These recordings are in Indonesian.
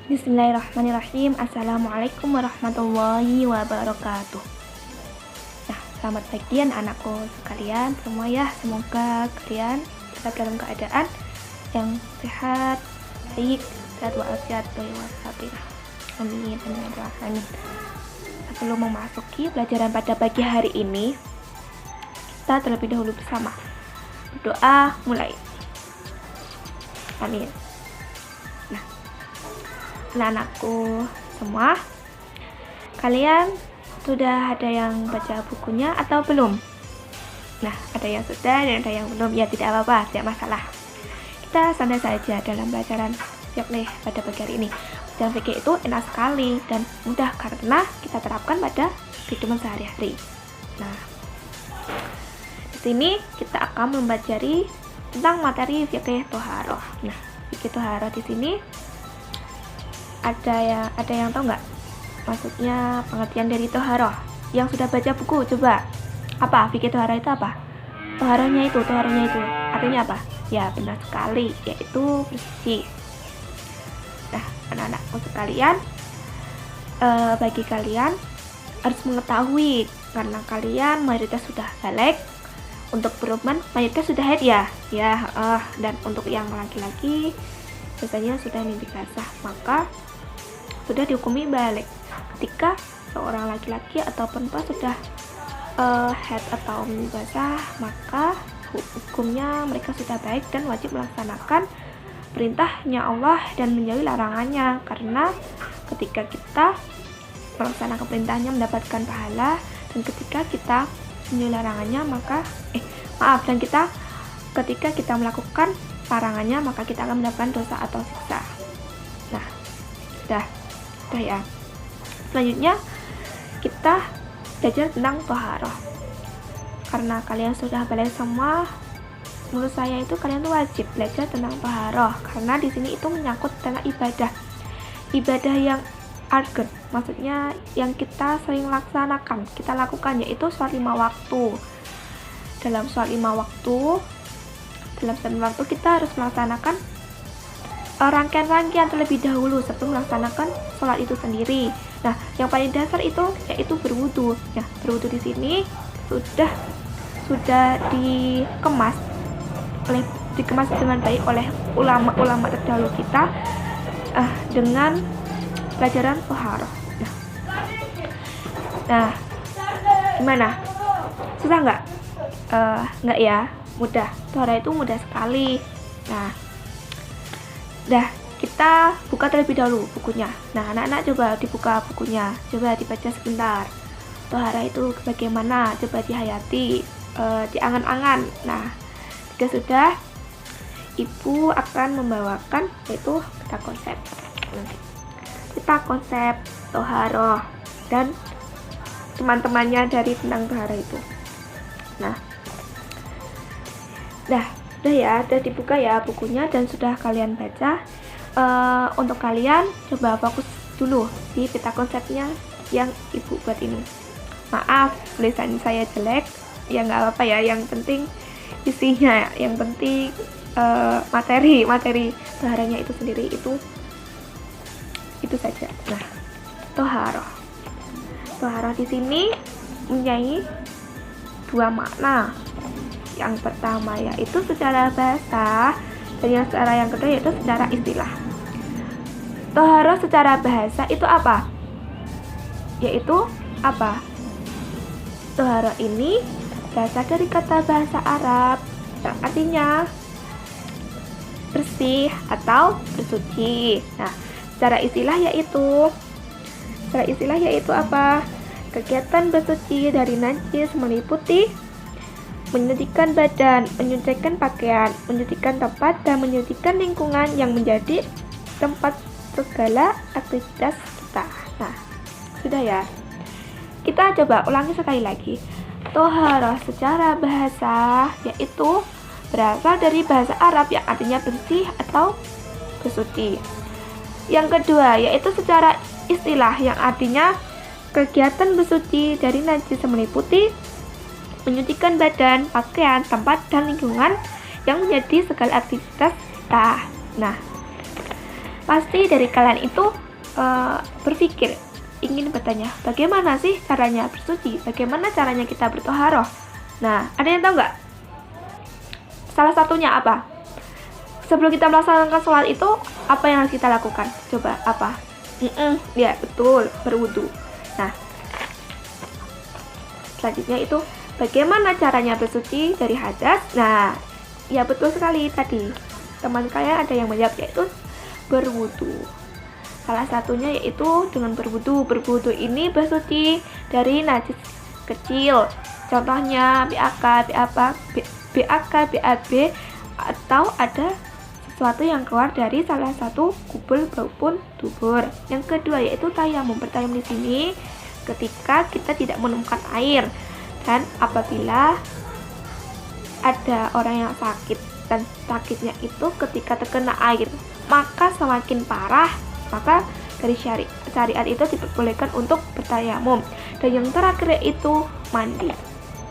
Bismillahirrahmanirrahim. Assalamualaikum warahmatullahi wabarakatuh. Nah, selamat pagi anak-anakku sekalian semua ya. Semoga kalian tetap dalam keadaan yang sehat, baik, sehat walafiat, amin, amin. Sebelum memasuki pelajaran pada pagi hari ini, kita terlebih dahulu bersama berdoa mulai. Amin. Anak-anakku semua, kalian sudah ada yang baca bukunya atau belum? Nah, ada yang sudah dan ada yang belum. Ya tidak apa-apa, tidak masalah. Kita santai saja dalam pelajaran fikih pada pagi hari ini. Pelajaran fikih itu enak sekali dan mudah karena kita terapkan pada kehidupan sehari-hari. Nah, di sini kita akan mempelajari tentang materi fikih toharoh. Nah, fikih toharoh di sini ada yang tahu nggak maksudnya pengertian dari toharoh? Yang sudah baca buku coba, apa fikih toharoh itu apa? Toharohnya itu artinya apa? Ya benar sekali, yaitu bersih. Nah, anak-anakku sekalian, bagi kalian harus mengetahui karena kalian mayoritas sudah balik. Untuk perempuan mayoritas sudah haid ya, dan untuk yang laki-laki biasanya sudah mimpi basah, maka sudah dihukumi balik. Ketika seorang laki-laki atau perempuan sudah haid atau mimpi basah, maka hukumnya mereka sudah baik dan wajib melaksanakan perintahnya Allah dan menjauhi larangannya, karena ketika kita melaksanakan perintahnya mendapatkan pahala, dan ketika kita menjauhi larangannya ketika kita melakukan larangannya maka kita akan mendapatkan dosa atau siksa. Nah, sudah ya. Selanjutnya kita belajar tentang toharoh. Karena kalian sudah belajar semua, menurut saya itu kalian tuh wajib belajar tentang toharoh, karena di sini itu menyangkut tentang ibadah yang urgent, maksudnya yang kita sering kita lakukan, yaitu sholat 5 waktu. Dalam sholat 5 waktu kita harus melaksanakan rangkaian terlebih dahulu sebelum melaksanakan sholat itu sendiri. Nah, yang paling dasar itu yaitu berwudu. Nah, berwudu di sini sudah dikemas dengan baik oleh ulama terdahulu kita dengan pelajaran toharoh. Nah, gimana? Susah nggak? Nggak ya, mudah. Toharoh itu mudah sekali. Nah, kita buka terlebih dahulu bukunya. Nah, anak-anak coba dibuka bukunya, coba dibaca sebentar. Toharoh itu bagaimana? Coba dihayati, diangan-angan. Nah, jika sudah, Ibu akan membawakan yaitu kita konsep toharoh dan teman-temannya dari tentang toharoh itu. Nah, udah dibuka ya bukunya dan sudah kalian baca. Untuk kalian coba fokus dulu di peta konsepnya yang Ibu buat ini. Maaf tulisan saya jelek, ya nggak apa-apa ya, yang penting isinya, yang penting materi toharohnya itu sendiri itu saja. Nah, toharoh di sini mempunyai 2 makna. Yang pertama yaitu secara bahasa, dan yang kedua yaitu secara istilah. Toharoh secara bahasa itu apa? Yaitu apa? Toharoh ini berasal dari kata bahasa Arab yang artinya bersih atau bersuci. Nah, secara istilah yaitu apa? Kegiatan bersuci dari najis meliputi menyucikan badan, menyucikan pakaian, menyucikan tempat, dan menyucikan lingkungan yang menjadi tempat segala aktivitas kita. Nah, sudah ya. Kita coba ulangi sekali lagi. Toharoh secara bahasa yaitu berasal dari bahasa Arab yang artinya bersih atau bersuci. Yang kedua yaitu secara istilah yang artinya kegiatan bersuci dari najis meliputi menyucikan badan, pakaian, tempat, dan lingkungan yang menjadi segala aktivitas kita. Nah, Pasti dari kalian itu berpikir, ingin bertanya, bagaimana sih caranya bersuci? Bagaimana caranya kita bertoharoh? Nah, ada yang tahu nggak? Salah satunya apa? Sebelum kita melaksanakan sholat itu, apa yang harus kita lakukan? Coba, apa? Ya, betul, berwudu. Nah, selanjutnya itu, bagaimana caranya bersuci dari hadas? Nah, ya betul sekali tadi. Teman kalian ada yang menjawab, yaitu berwudu. Salah satunya yaitu dengan berwudu. Berwudu ini bersuci dari najis kecil. Contohnya BAK, BAB, atau ada sesuatu yang keluar dari salah satu kubul maupun dubur. Yang kedua yaitu tayamum. Bertayamum di sini ketika kita tidak menemukan air, dan apabila ada orang yang sakit dan sakitnya itu ketika terkena air, maka semakin parah, maka dari syariat itu diperbolehkan untuk bertayamum. Dan yang terakhir itu mandi.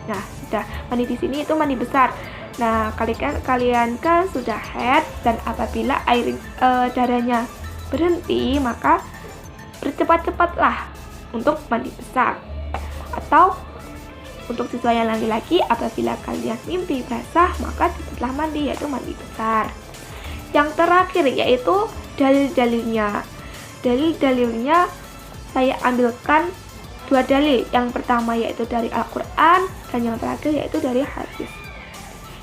Nah, sudah mandi di sini itu mandi besar. Nah, kalian kan sudah haid, dan apabila darahnya berhenti, maka bercepat-cepatlah untuk mandi besar. Atau untuk siswa yang laki-laki, apabila kalian mimpi basah, maka cepatlah mandi, yaitu mandi besar. Yang terakhir yaitu dalil-dalilnya. Dalil-dalilnya saya ambilkan 2 dalil. Yang pertama yaitu dari Al-Quran, dan yang terakhir yaitu dari hadis.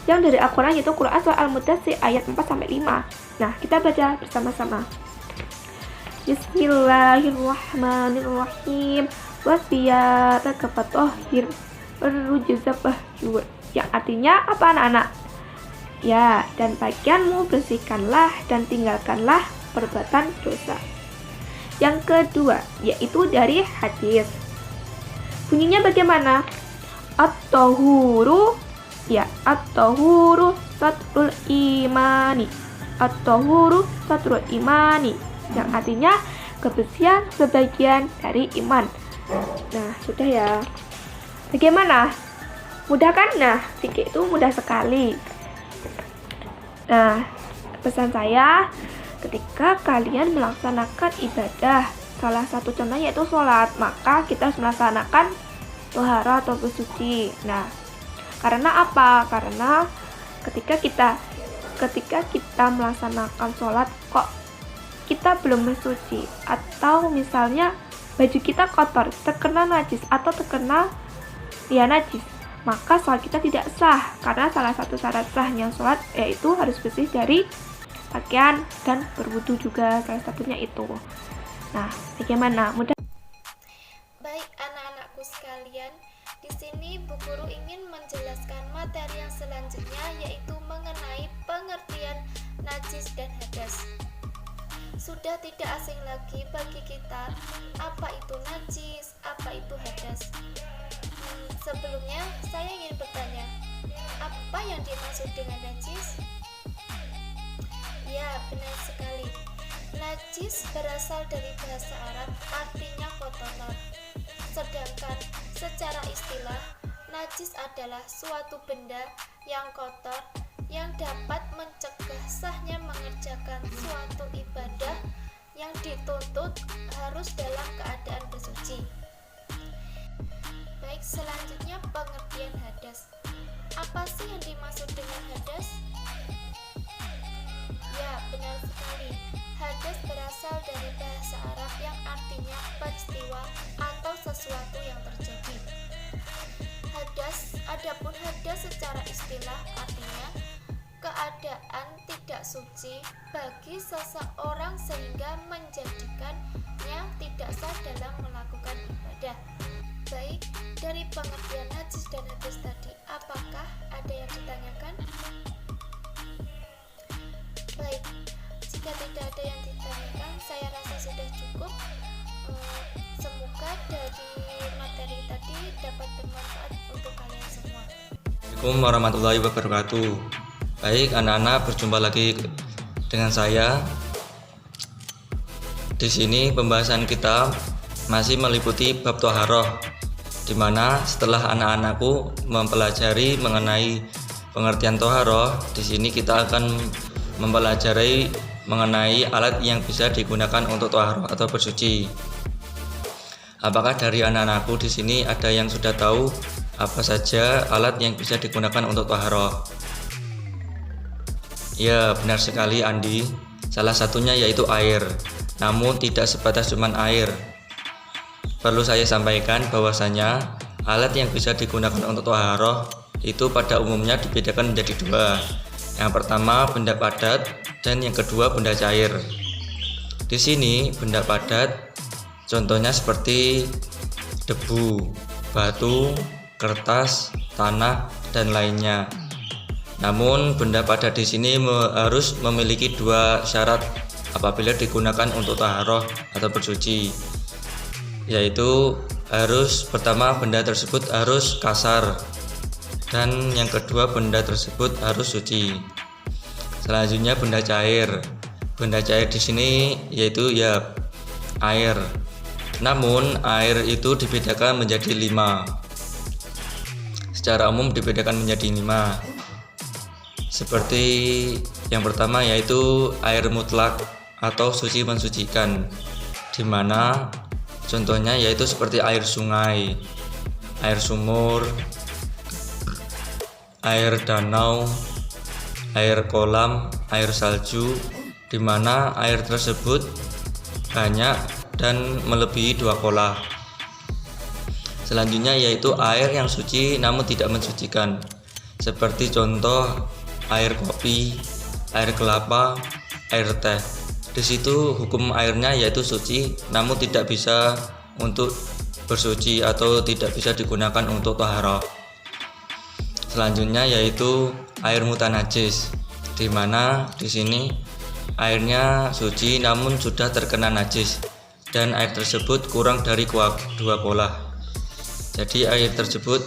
Yang dari Al-Quran yaitu Quran surah Al-Mudaththir ayat 4-5. Nah, kita baca bersama-sama. Bismillahirrahmanirrahim. Wasiyataka fatahhir warrujza fahjur. Yang artinya apa, anak-anak? Ya, dan pakaianmu bersihkanlah dan tinggalkanlah perbuatan dosa. Yang kedua yaitu dari hadis. Bunyinya bagaimana? At-tahuru, ya, at-tahuru satrul imani. At-tahuru satrul imani, yang artinya kebersihan sebagian dari iman. Nah, sudah ya. Bagaimana? Mudah kan? Nah, fikih itu mudah sekali. Nah, pesan saya, ketika kalian melaksanakan ibadah, salah satu contohnya yaitu sholat, maka kita harus melaksanakan tohara atau bersuci. Nah, karena apa? Karena ketika kita melaksanakan sholat kok kita belum bersuci, atau misalnya baju kita kotor, terkena najis atau terkena najis, maka sholat kita tidak sah. Karena salah satu syarat sahnya sholat yaitu harus bersih dari pakaian dan berwudu juga, salah satunya itu. Nah, bagaimana? Mudah. Baik anak-anakku sekalian, di sini Bu Guru ingin menjelaskan materi yang selanjutnya, yaitu mengenai pengertian najis dan hadas. Sudah tidak asing lagi bagi kita apa itu najis, apa itu hadas. Sebelumnya saya ingin bertanya, apa yang dimaksud dengan najis? Ya, benar sekali. Najis berasal dari bahasa Arab, artinya kotor. Sedangkan secara istilah, najis adalah suatu benda yang kotor yang dapat mencegah sahnya mengerjakan suatu ibadah yang dituntut harus dalam keadaan bersuci. Baik, selanjutnya pengertian hadas. Apa sih yang dimaksud dengan hadas? Ya, benar sekali. Hadas berasal dari bahasa Arab yang artinya peristiwa atau sesuatu yang terjadi. Adapun hadas secara istilah artinya keadaan tidak suci bagi seseorang sehingga menjadikannya tidak sah dalam melakukan ibadah. Baik, dari pengertian najis dan hadas tadi, apakah ada yang ditanyakan? Baik, jika tidak ada yang ditanyakan, saya rasa sudah cukup. Semoga dari materi tadi dapat bermanfaat untuk kalian semua. Assalamualaikum warahmatullahi wabarakatuh. Baik anak-anak, berjumpa lagi dengan saya. Di sini pembahasan kita masih meliputi bab toharoh, di mana setelah anak-anakku mempelajari mengenai pengertian toharoh, di sini kita akan mempelajari mengenai alat yang bisa digunakan untuk taharah atau bersuci. Apakah dari anak-anakku di sini ada yang sudah tahu apa saja alat yang bisa digunakan untuk taharah? Ya, benar sekali Andi. Salah satunya yaitu air. Namun tidak sebatas cuman air. Perlu saya sampaikan bahwasanya alat yang bisa digunakan untuk taharah itu pada umumnya dibedakan menjadi dua. Yang pertama benda padat dan yang kedua benda cair. Di sini benda padat contohnya seperti debu, batu, kertas, tanah dan lainnya. Namun benda padat di sini harus memiliki dua syarat apabila digunakan untuk taharah atau bersuci, yaitu pertama benda tersebut harus kasar dan yang kedua benda tersebut harus suci. Selanjutnya benda cair. Benda cair di sini yaitu air. Namun air itu dibedakan menjadi 5. Secara umum dibedakan menjadi 5. Seperti yang pertama yaitu air mutlak atau suci mensucikan, di mana contohnya yaitu seperti air sungai, air sumur, air danau, air kolam, air salju, di mana air tersebut banyak dan melebihi 2 kolah. Selanjutnya yaitu air yang suci namun tidak mensucikan, seperti contoh air kopi, air kelapa, air teh. Di situ hukum airnya yaitu suci namun tidak bisa untuk bersuci atau tidak bisa digunakan untuk taharah. Selanjutnya yaitu air mutanajis, di mana di sini airnya suci namun sudah terkena najis dan air tersebut kurang dari 2 kolah. Jadi air tersebut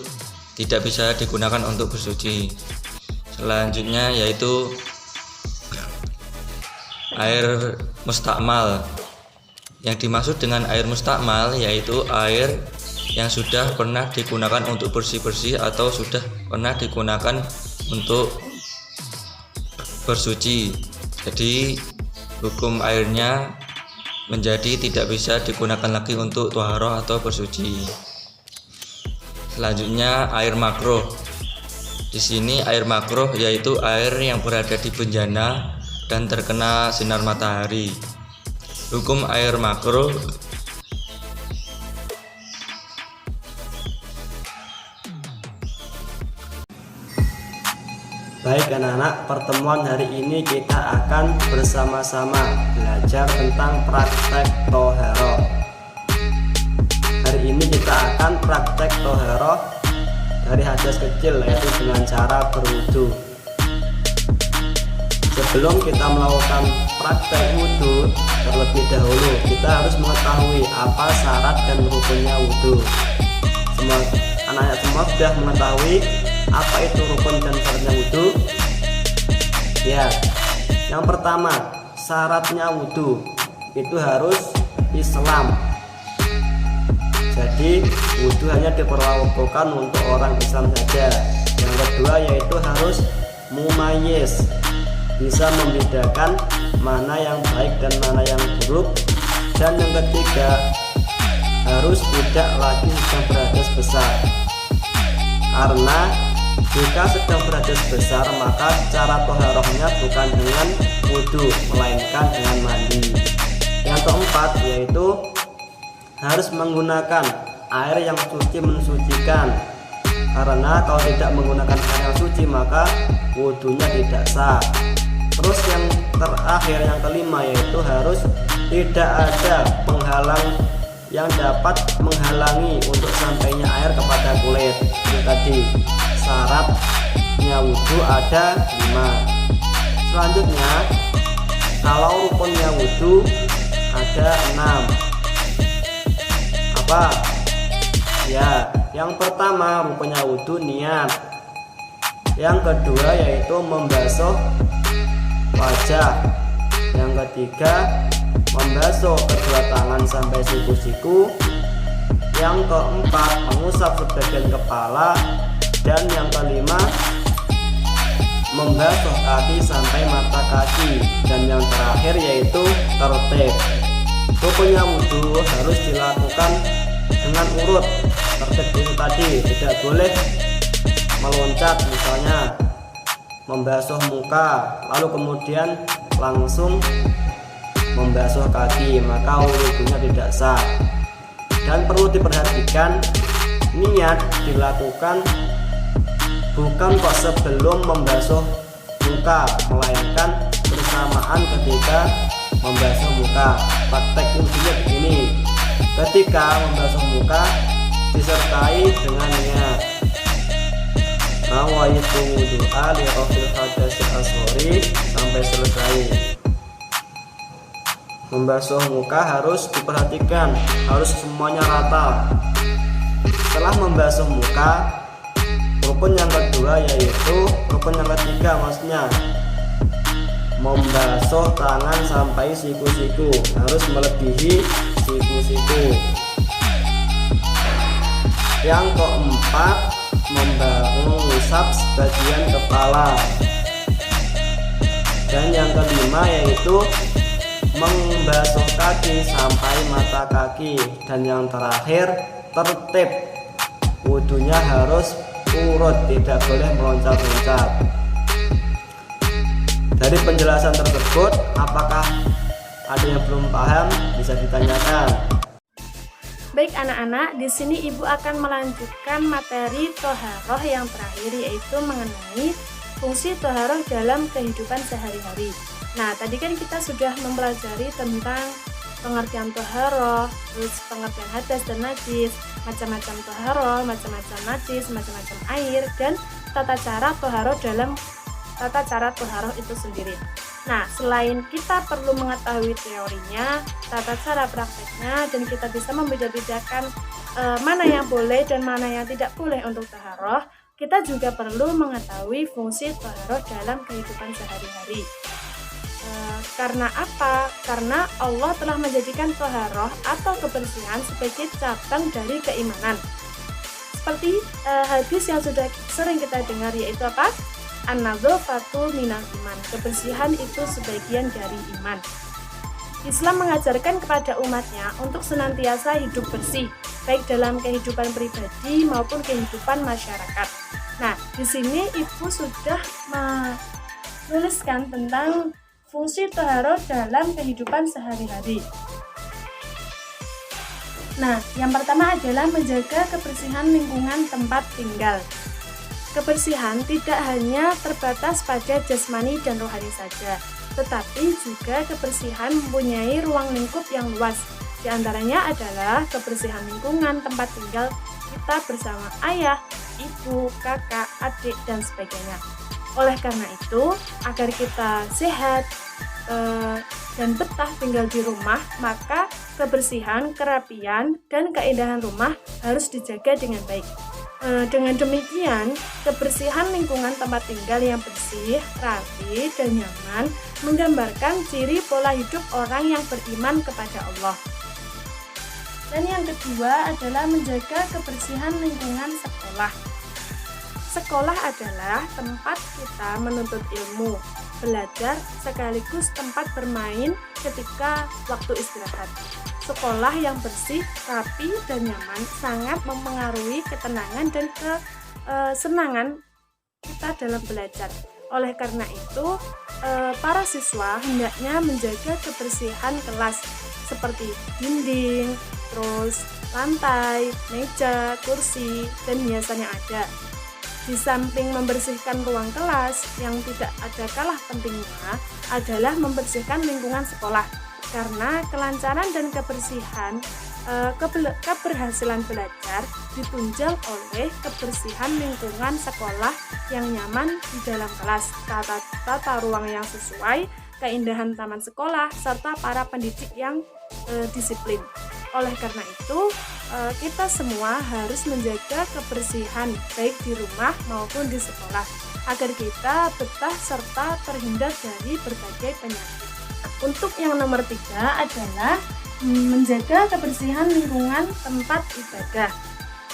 tidak bisa digunakan untuk bersuci. Selanjutnya yaitu air mustakmal. Yang dimaksud dengan air mustakmal yaitu air yang sudah pernah digunakan untuk bersih-bersih atau sudah pernah digunakan untuk bersuci. Jadi hukum airnya menjadi tidak bisa digunakan lagi untuk taharah atau bersuci. Selanjutnya air makruh. Di sini air makruh yaitu air yang berada di bejana dan terkena sinar matahari. Hukum air makruh Baik anak-anak, pertemuan hari ini kita akan bersama-sama belajar tentang praktek toharoh. Hari ini kita akan praktek toharoh dari hadas kecil, yaitu dengan cara berwudu. Sebelum kita melakukan praktek wudu, terlebih dahulu kita harus mengetahui apa syarat dan rukunnya wudu. Semua anak-anak semua sudah mengetahui apa itu rukun dan syaratnya wudu? Ya, yang pertama syaratnya wudu itu harus Islam. Jadi wudu hanya diperlakukan untuk orang Islam saja. Yang kedua yaitu harus mumayyiz, bisa membedakan mana yang baik dan mana yang buruk. Dan yang ketiga harus tidak lagi sedang berhadas besar, karena jika sedang berhadas besar maka cara toharohnya bukan dengan wudu melainkan dengan mandi. Yang keempat yaitu harus menggunakan air yang suci mensucikan, karena kalau tidak menggunakan air yang suci maka wudunya tidak sah. Terus yang terakhir, yang kelima yaitu harus tidak ada penghalang yang dapat menghalangi untuk sampainya air kepada kulit. Itu tadi syaratnya wudu ada 5. Selanjutnya kalau rukunnya wudu ada 6. Apa? Ya, yang pertama rukunnya wudu niat. Yang kedua yaitu membasuh wajah. Yang ketiga membasuh kedua tangan sampai siku-siku. Yang keempat mengusap sebagian kepala. Dan yang kelima membasuh kaki sampai mata kaki, dan yang terakhir yaitu tertib. Rukunnya wudhu harus dilakukan dengan urut. Tertib itu tadi, tidak boleh meloncat, misalnya membasuh muka lalu kemudian langsung membasuh kaki, maka wudhunya tidak sah. Dan perlu diperhatikan, niat dilakukan bukan kok sebelum membasuh muka, melainkan bersamaan ketika membasuh muka. Praktek wudhunya begini: ketika membasuh muka disertai dengan niat nawaitu wudu'a li rafil hadasil asghari sampai selesai. Membasuh muka harus diperhatikan, harus semuanya rata. Setelah membasuh muka, rukun yang kedua yaitu rukun yang ketiga, maksudnya membasuh tangan sampai siku-siku, harus melebihi siku-siku. Yang keempat, mengusap sebagian kepala. Dan yang kelima yaitu membasuh kaki sampai mata kaki. Dan yang terakhir, tertib. Wudhunya harus urut, tidak boleh meloncat-loncat. Dari penjelasan tersebut, apakah ada yang belum paham? Bisa ditanyakan. Baik anak-anak, di sini Ibu akan melanjutkan materi toharoh yang terakhir, yaitu mengenai fungsi toharoh dalam kehidupan sehari-hari. Nah, tadi kan kita sudah mempelajari tentang pengertian toharoh, terus pengertian hadas dan najis, macam-macam toharoh, macam-macam najis, macam-macam air, dan tata cara toharoh itu sendiri. Nah, selain kita perlu mengetahui teorinya, tata cara prakteknya, dan kita bisa membeda-bedakan mana yang boleh dan mana yang tidak boleh untuk toharoh, kita juga perlu mengetahui fungsi toharoh dalam kehidupan sehari-hari. Karena apa? Karena Allah telah menjadikan toharoh atau kebersihan sebagai cabang dari keimanan. Seperti hadis yang sudah sering kita dengar, yaitu apa? An-nadzafatu minal iman. Kebersihan itu sebagian dari iman. Islam mengajarkan kepada umatnya untuk senantiasa hidup bersih, baik dalam kehidupan pribadi maupun kehidupan masyarakat. Nah, di sini Ibu sudah menuliskan tentang fungsi toharoh dalam kehidupan sehari-hari. Nah, yang pertama adalah menjaga kebersihan lingkungan tempat tinggal. Kebersihan tidak hanya terbatas pada jasmani dan rohani saja, tetapi juga kebersihan mempunyai ruang lingkup yang luas. Di antaranya adalah kebersihan lingkungan tempat tinggal kita bersama ayah, ibu, kakak, adik, dan sebagainya. Oleh karena itu, agar kita sehat dan betah tinggal di rumah, maka kebersihan, kerapian, dan keindahan rumah harus dijaga dengan baik. Dengan demikian, kebersihan lingkungan tempat tinggal yang bersih, rapi, dan nyaman menggambarkan ciri pola hidup orang yang beriman kepada Allah. Dan yang kedua adalah menjaga kebersihan lingkungan sekolah. Sekolah adalah tempat kita menuntut ilmu, belajar, sekaligus tempat bermain ketika waktu istirahat. Sekolah yang bersih, rapi, dan nyaman sangat mempengaruhi ketenangan dan kesenangan kita dalam belajar. Oleh karena itu, para siswa hendaknya menjaga kebersihan kelas seperti dinding, terus lantai, meja, kursi, dan hiasan yang ada. Di samping membersihkan ruang kelas, yang tidak ada kalah pentingnya adalah membersihkan lingkungan sekolah. Karena kelancaran dan kebersihan, keberhasilan belajar ditunjang oleh kebersihan lingkungan sekolah yang nyaman di dalam kelas, tata ruang yang sesuai, keindahan taman sekolah, serta para pendidik yang disiplin. Oleh karena itu, kita semua harus menjaga kebersihan baik di rumah maupun di sekolah agar kita betah serta terhindar dari berbagai penyakit. Untuk yang nomor 3 adalah menjaga kebersihan lingkungan tempat ibadah.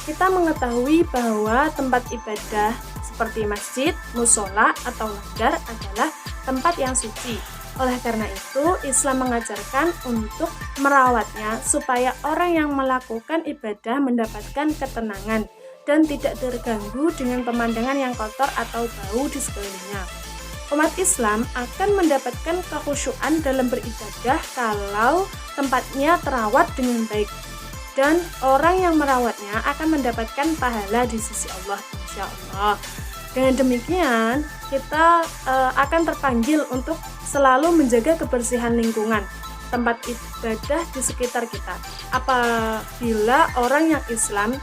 Kita mengetahui bahwa tempat ibadah seperti masjid, musola, atau langgar adalah tempat yang suci. Oleh karena itu, Islam mengajarkan untuk merawatnya supaya orang yang melakukan ibadah mendapatkan ketenangan dan tidak terganggu dengan pemandangan yang kotor atau bau di sekelilingnya. Umat Islam akan mendapatkan kekhusyuan dalam beribadah kalau tempatnya terawat dengan baik. Dan orang yang merawatnya akan mendapatkan pahala di sisi Allah, insya Allah. Dengan demikian, kita akan terpanggil untuk selalu menjaga kebersihan lingkungan tempat ibadah di sekitar kita. Apabila orang yang Islam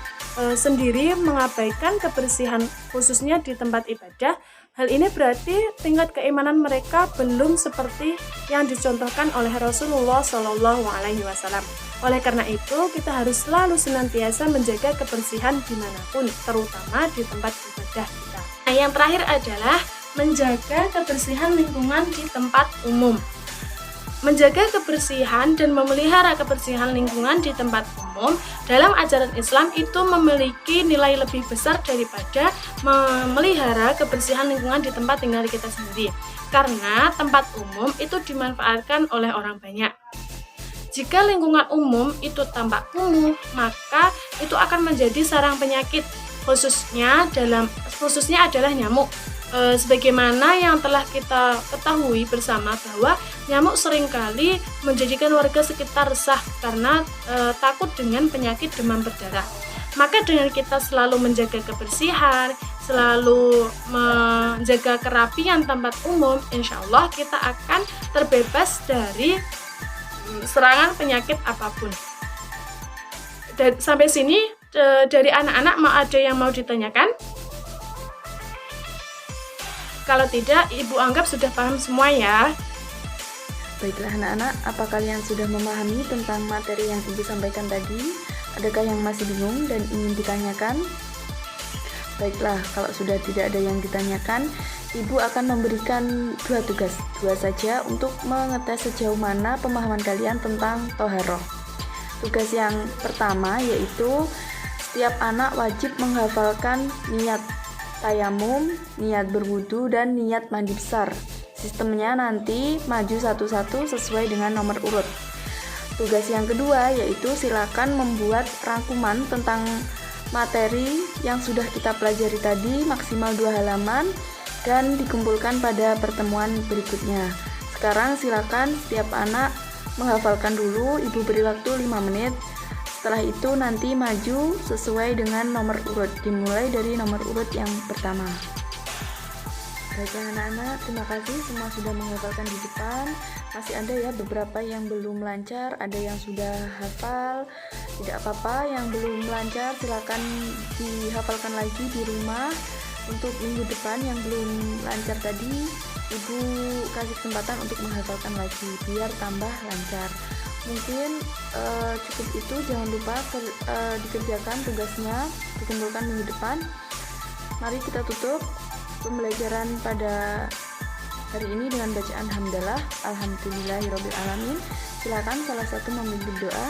sendiri mengabaikan kebersihan khususnya di tempat ibadah, hal ini berarti tingkat keimanan mereka belum seperti yang dicontohkan oleh Rasulullah SAW. Oleh karena itu, kita harus selalu senantiasa menjaga kebersihan dimanapun, terutama di tempat ibadah kita. Nah, yang terakhir adalah menjaga kebersihan lingkungan di tempat umum. Menjaga kebersihan dan memelihara kebersihan lingkungan di tempat umum dalam ajaran Islam itu memiliki nilai lebih besar daripada memelihara kebersihan lingkungan di tempat tinggal kita sendiri. Karena tempat umum itu dimanfaatkan oleh orang banyak. Jika lingkungan umum itu tampak kumuh, maka itu akan menjadi sarang penyakit, khususnya adalah nyamuk. Sebagaimana yang telah kita ketahui bersama bahwa nyamuk seringkali menjadikan warga sekitar resah karena takut dengan penyakit demam berdarah. Maka dengan kita selalu menjaga kebersihan, selalu menjaga kerapian tempat umum, insya Allah kita akan terbebas dari serangan penyakit apapun. Dan sampai sini dari anak-anak ada yang mau ditanyakan? Kalau tidak, Ibu anggap sudah paham semua ya. Baiklah anak-anak, apa kalian sudah memahami tentang materi yang Ibu sampaikan tadi? Adakah yang masih bingung dan ingin ditanyakan? Baiklah, kalau sudah tidak ada yang ditanyakan, Ibu akan memberikan 2 tugas, 2 saja untuk mengetes sejauh mana pemahaman kalian tentang toharoh. Tugas yang pertama yaitu setiap anak wajib menghafalkan niat tayamum, niat berwudu, dan niat mandi besar. Sistemnya nanti maju satu-satu sesuai dengan nomor urut. Tugas yang kedua yaitu silakan membuat rangkuman tentang materi yang sudah kita pelajari tadi maksimal 2 halaman dan dikumpulkan pada pertemuan berikutnya. Sekarang silakan setiap anak menghafalkan dulu, Ibu beri waktu 5 menit. Setelah itu nanti maju sesuai dengan nomor urut, dimulai dari nomor urut yang pertama. Baiklah anak-anak, terima kasih semua sudah menghafalkan di depan. Masih ada ya beberapa yang belum lancar, ada yang sudah hafal. Tidak apa-apa, yang belum lancar silakan dihafalkan lagi di rumah. Untuk minggu depan yang belum lancar tadi, Ibu kasih kesempatan untuk menghafalkan lagi biar tambah lancar. Mungkin cukup itu, jangan lupa dikerjakan tugasnya, dikumpulkan minggu depan. Mari kita tutup pembelajaran pada hari ini dengan bacaan hamdalah, alhamdulillahirabbil alamin. Silakan salah satu memimpin doa.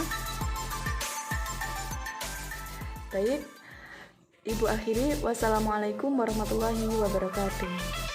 Baik, Ibu akhiri, wassalamualaikum warahmatullahi wabarakatuh.